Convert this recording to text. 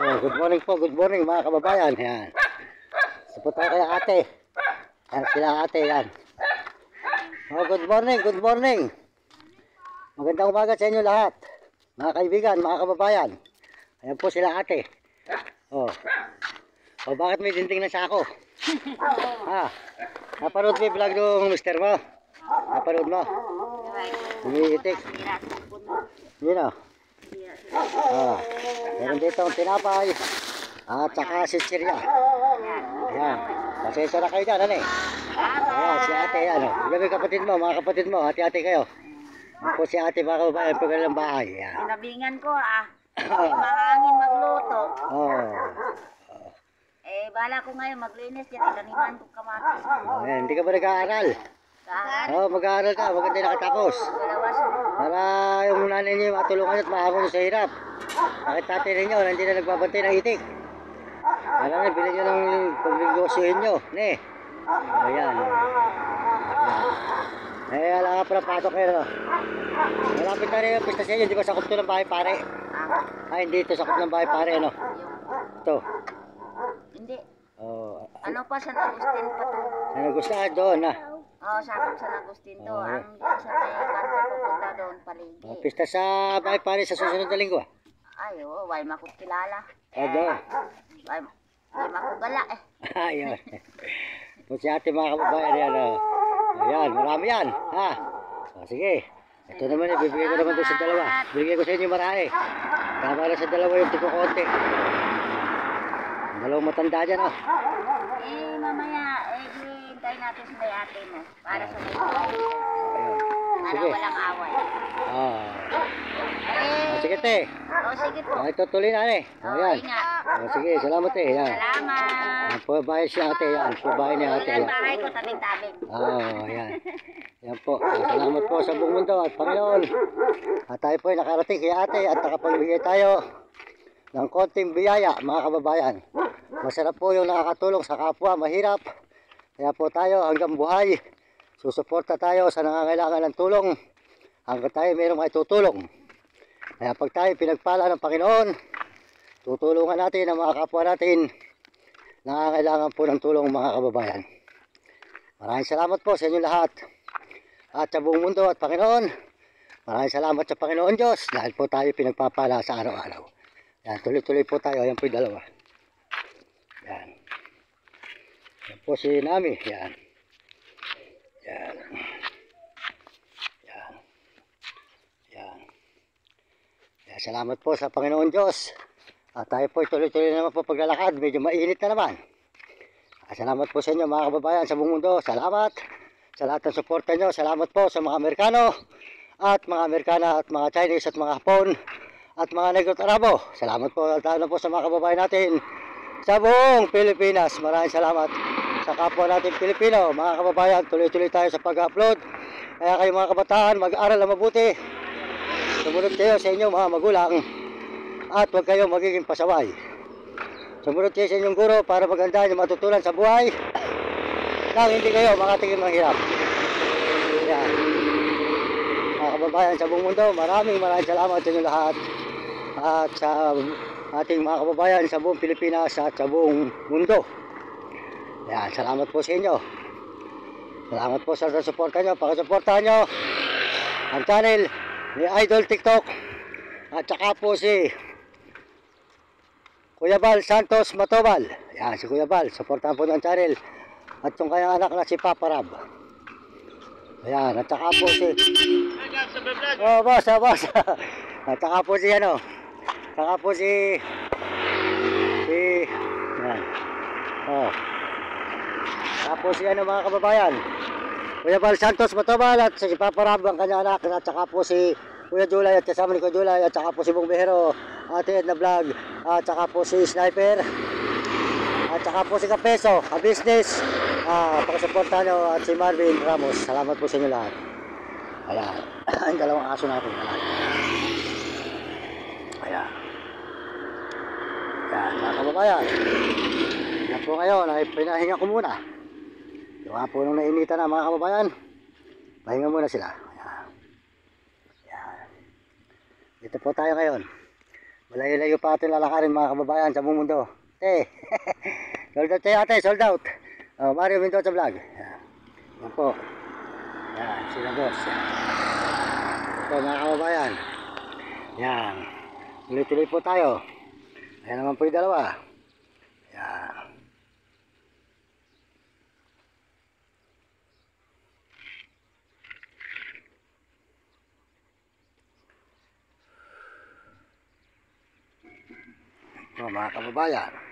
Oh, good morning mga kababayan. Yan. Support tayo kay ate. Yan sila ate, yan. Oh, good morning. Magandang umaga sa inyo lahat. Mga kaibigan, mga kababayan. Ayan po sila ate. Oh. Oh, bakit may dinting na sako? Ha? Napanood mo yung vlog ng mister mo? Napanood mo? Umiitik. Yun o. Oh. Meron dito ang tinapay. At saka si Chiria. Ayan. Pasensya na kayo dyan, ano eh. Ayan, si ate, yan o. Yung kapatid mo, mga kapatid mo, hati-hati kayo. Ako si ate, mga kababayan, pagkakas ng bahay. Ayan. Sinabingan ko mahangin magluto. Oh. Bala ko ngayon maglinis yan. Taniman ko kamatis. Ayan, hindi ka ba nag-aaral? Oo, mag-aaral ka, maganda nakatapos. Para yung nanay niyo matulungan nyo at mahamon nyo sa hirap. Bakit tatay ninyo, hindi na nagbabantay ng itik. Alam na, bilhin nyo ng pagnegosyohin nyo. Ne? Ayan. Alam nga pala patok kayo. Malapit na rin yung pista sa inyo, di ba sakop to ng bahay pare? Ay, hindi ito sakop ng bahay pare, ano? Ito. Hindi. Oh. Ano pa San Agustin pa to? San Agustin doon, ha? Oo, sakop San Agustin to. Ang sa may kanta pupunta doon, paligi. Oh, pista sa bahay pare sa susunod na linggo, Ay, oo, why makot kilala. doon. Why makugala eh. Ayun. Kung si ate mga kababayan yan, ayan, marami yan, ha? O, sige. Ito naman, bibigay ko naman doon sa dalawa. Bibigay ko sa inyo marami. Tama na sa dalawa yung tipo konti. Dalawang matanda dyan, oh. Mamaya, hintayin natin sa may ate mo. Para sa may Ayun. para Sige. walang away. Sige, te. Sige po. Itutuloy na, eh. Ayan. Ingat. Sige, salamat, eh. Yan. Salamat. Yan po, bahay si ate, yan. Po, bahay ni ate. Ilan Yan. bahay ko, tabing-tabing. Ayan. Yan po. Salamat po sa buong mundo at Panginoon. At tayo po ay nakarating kay ate at nakapagbigay tayo ng konting biyaya, mga kababayan. Masarap po yung nakakatulong sa kapwa mahirap. Kaya po tayo hanggang buhay, susuporta tayo sa nangangailangan ng tulong hanggang tayo mayroong maitutulong. Kaya pag tayo pinagpala ng Panginoon, tutulungan natin ang mga kapwa natin nangangailangan po ng tulong, mga kababayan. Maraming salamat po sa inyo lahat at sa buong mundo at Panginoon. Maraming salamat sa Panginoon Diyos dahil po tayo pinagpapala sa araw-araw. Yan, tuloy-tuloy po tayo. Yan po yung dalawa. Yan. Yan po si Nami. Yan. Yan. Yan. Yan. Yan. Salamat po sa Panginoon Diyos. At tayo po tuloy-tuloy naman po paglalakad. Medyo mainit na naman. Salamat po sa inyo mga kababayan sa buong mundo. Salamat sa lahat ng suporta nyo. Salamat po sa mga Amerikano at mga Amerikana at mga Chinese at mga Hapon at mga Negro at Arabo. Salamat po po sa mga kababayan natin sa buong Pilipinas. Maraming salamat sa kapwa natin Pilipino. Mga kababayan, tuloy-tuloy tayo sa pag-upload. Kaya kayo mga kabataan, mag-aral na mabuti. Sumunod kayo sa inyong mga magulang at huwag kayo magiging pasaway. Sumunod kayo sa inyong guro para maganda yung matutunan sa buhay nang hindi kayo makatingin ng hirap. Yan. Mga kababayan sa buong mundo, maraming salamat sa inyo lahat at sa ating mga kababayan sa buong Pilipinas at sa buong mundo. Yan, salamat po sa inyo. Salamat po sa suporta nyo. Pakisuportahan nyo ang channel ni Idol TikTok at saka po si Kuya Bal Santos Matobal. Yan, si Kuya Bal. Suportahan po ng channel. At yung kanyang anak na si Papa Rab. Ayan, at saka po si... Oh, boss. At saka po si ano. Saka po si... Ayan. Oh. Saka po si ano mga kababayan. Kuya Bal Santos Matobal at si Papa Rab ang kanyang anak. At saka po si Kuya Julay at kasama ni Kuya Julay. At saka po si Bong Behero. Ate Edna Vlog. At saka po si Sniper. At saka po si Kapeso, ka-business. Pakisuportahan nyo at si Marvin Ramos. Salamat po sa inyo lahat. Ayan. Ang dalawang aso natin. Ayan. Ayan, mga kababayan. Ayan po ngayon ay pinahinga ko muna. Yung nga po nung nainitan na mga kababayan. Pahinga muna sila. Ayan. Ayan. Dito po tayo ngayon. Malayo-layo pa ating lalakarin mga kababayan sa buong mundo. Sold out tayo ate, sold out. Oh, Mario Mendoza Vlog. Yan po. Yan, sila boss. Ito mga kababayan. Yan. Tuloy-tuloy po tayo. Ayan naman po yung dalawa. Yan. Ito mga kababayan.